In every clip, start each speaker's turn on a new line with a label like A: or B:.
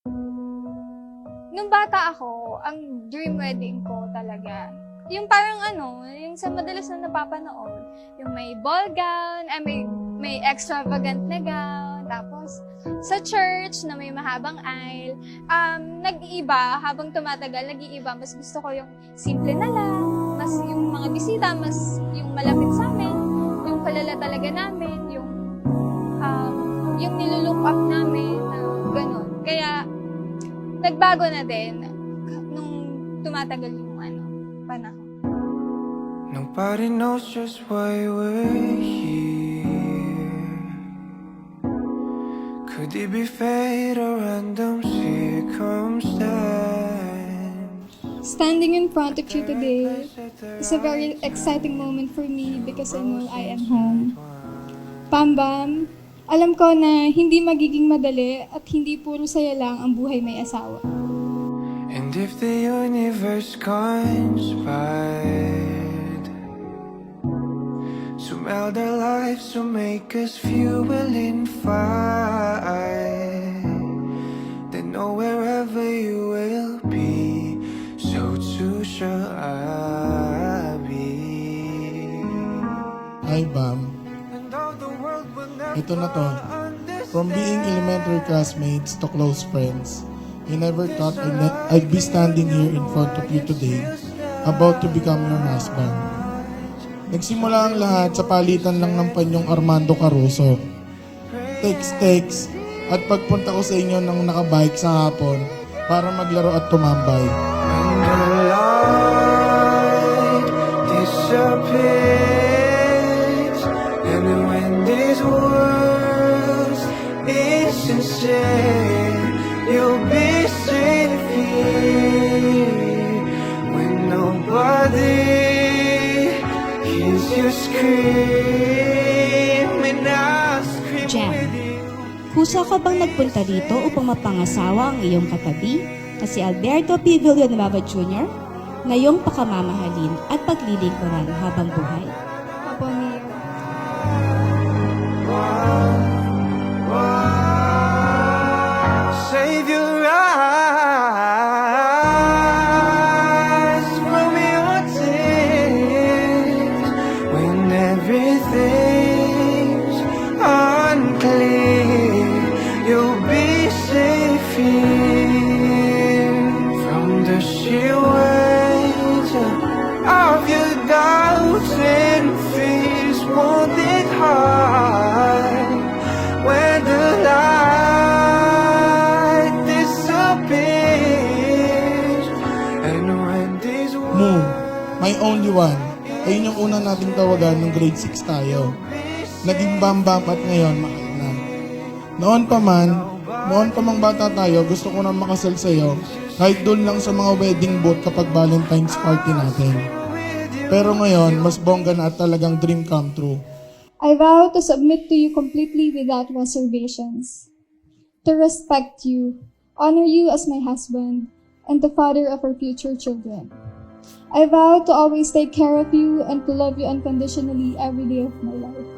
A: Nung bata ako, ang dream wedding ko talaga, yung parang yung sa madalas na napapanood, yung may ball gown, may extravagant na gown, tapos sa church na may mahabang aisle, nag-iiba, habang tumatagal, nag-iiba, mas gusto ko yung simple na lang, mas yung mga bisita, mas yung malapit sa amin, yung kalala talaga namin, yung nilulook up namin, na ganun. Kaya, nagbago na din nung tumatagal yung panahon.
B: Nobody knows just why we're here. Could it be fate or random circumstance?
A: Standing in front of you today is a very exciting moment for me because I know I am home. Bam, alam ko na hindi magiging madali at hindi puro saya lang ang buhay may asawa.
B: And if the universe conspired to meld our lives to make us fuel and fire, then know wherever you will be, so too shall I be.
C: Hi, Bam.
B: And though the world will never
C: Ito na to. From being elementary classmates to close friends, I never thought I'd be standing here in front of you today, about to become your husband. Nagsimula ang lahat sa palitan lang ng panyong Armando Caruso. Text, at pagpunta ko sa inyo nang nakabike sa hapon para maglaro at tumambay.
B: When the light disappears, and when this world is sincere, you'll be safe here. When nobody hears you scream, and I scream
D: Jem,
B: with you.
D: kusa ka bang nagpunta dito upang mapangasawa ang iyong katabi na si Alberto P. Villanueva Jr. na iyong pakamamahalin at paglilingkuran habang buhay?
A: Opo, Mayor.
B: Save your eyes from your tears when everything's unclear. You'll be safe here from the sheer weight of your doubts and fears. Won't it hide when the light disappears, and when these
C: Mo, my only one. Ayun yung una nating tawagan ng grade 6 tayo. Naging bam-bam at ngayon mahal na. Noon pa mang bata tayo, gusto ko na makasal sa'yo kahit doon lang sa mga wedding booth kapag Valentine's party natin. Pero ngayon, mas bongga na at talagang dream come true.
A: I vow to submit to you completely without reservations, to respect you, honor you as my husband, and the father of our future children. I vow to always take care of you and to love you unconditionally every day of my life.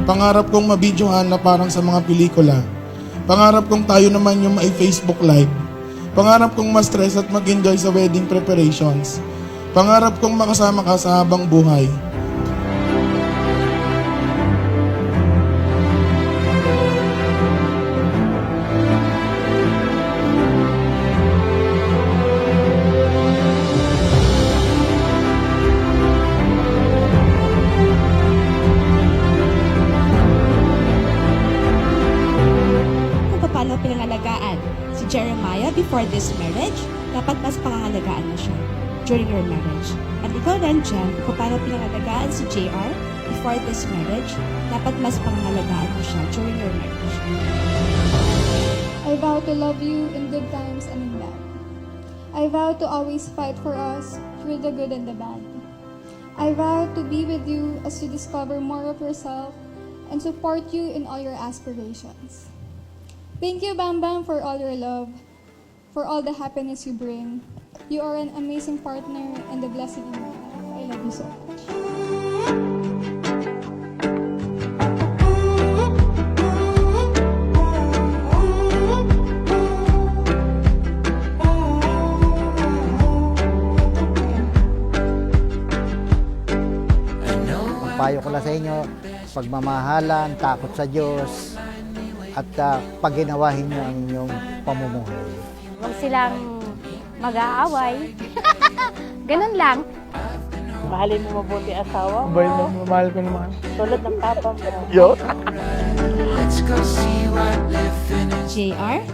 C: Pangarap kong mabidyohan na parang sa mga pelikula. Pangarap kong tayo naman yung mai-Facebook Live. Pangarap kong ma-stress at mag-enjoy sa wedding preparations. Pangarap kong makasama ka sa habang buhay.
D: Kung paano pinangalagaan si Jeremiah before this marriage, dapat mas pangangalagaan mo siya during your marriage. At ikaw rin, Jem, kung paano pinangalagaan si JR before this marriage, dapat mas pangangalagaan mo siya during your marriage.
A: I vow to love you in good times and in bad. I vow to always fight for us through the good and the bad. I vow to be with you as you discover more of yourself and support you in all your aspirations. Thank you, Bam Bam, for all your love, for all the happiness you bring. You are an amazing partner and a blessing in my life. I love you so much.
E: Ang payo ko lang sa inyo, pagmamahalan, takot sa Diyos, at paginawahin nyo ang inyong pamumuhay.
F: Huwag silang mag-aaway. Ganun lang.
G: Mahalin mo mabuti asawa mo.
C: Mahal ko naman.
G: Tulad ng papa mo.
B: Let's go see what living is.
D: JR,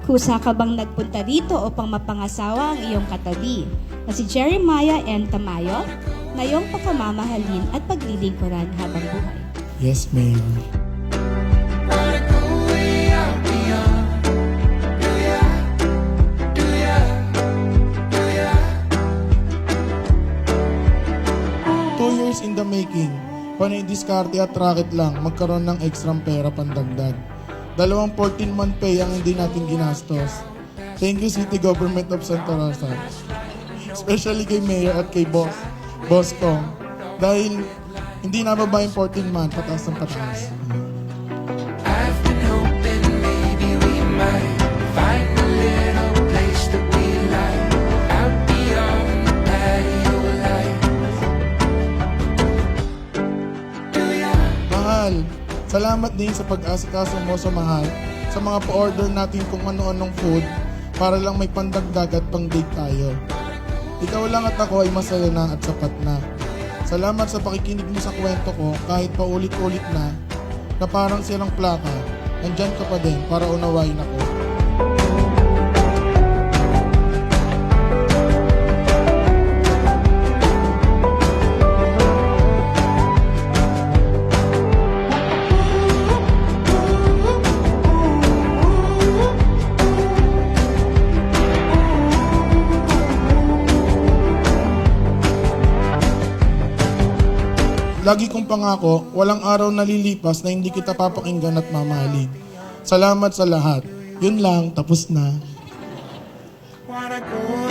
D: kusa ka bang nagpunta dito upang mapangasawa ang iyong katabi na si Jeremiah N. Tamayo na iyong pagkamamahalin at paglilingkuran habang buhay?
C: Yes, Mayor.
B: Wanna go way out beyond. Do ya? Do ya? Do ya?
C: 2 years in the making. Panay diskarte at racket lang, magkaroon ng extra pera pandagdag. 2 14-month pay ang hindi natin ginastos. Thank you City Government of Santa Rosa. Especially kay Mayor at kay Boss Kong. Dahil hindi nababa yung 14-month, pataas ng pataas.
B: I've been hoping maybe we might find a little place that we like out beyond the patio lights. Do ya?
C: Mahal, salamat din sa pag-asikaso mo sa mahal sa mga pa-order natin kung ano-anong food para lang may pandagdag at pang-date tayo. Ikaw lang at ako ay masaya na at sapat na. Salamat sa pakikinig mo sa kwento ko kahit paulit-ulit na parang silang plaka. Nandyan ka pa din para unawain ako. Lagi kong pangako, walang araw na lilipas na hindi kita papakinggan at mamahalin. Salamat sa lahat. Yun lang, tapos na.
B: Wanna go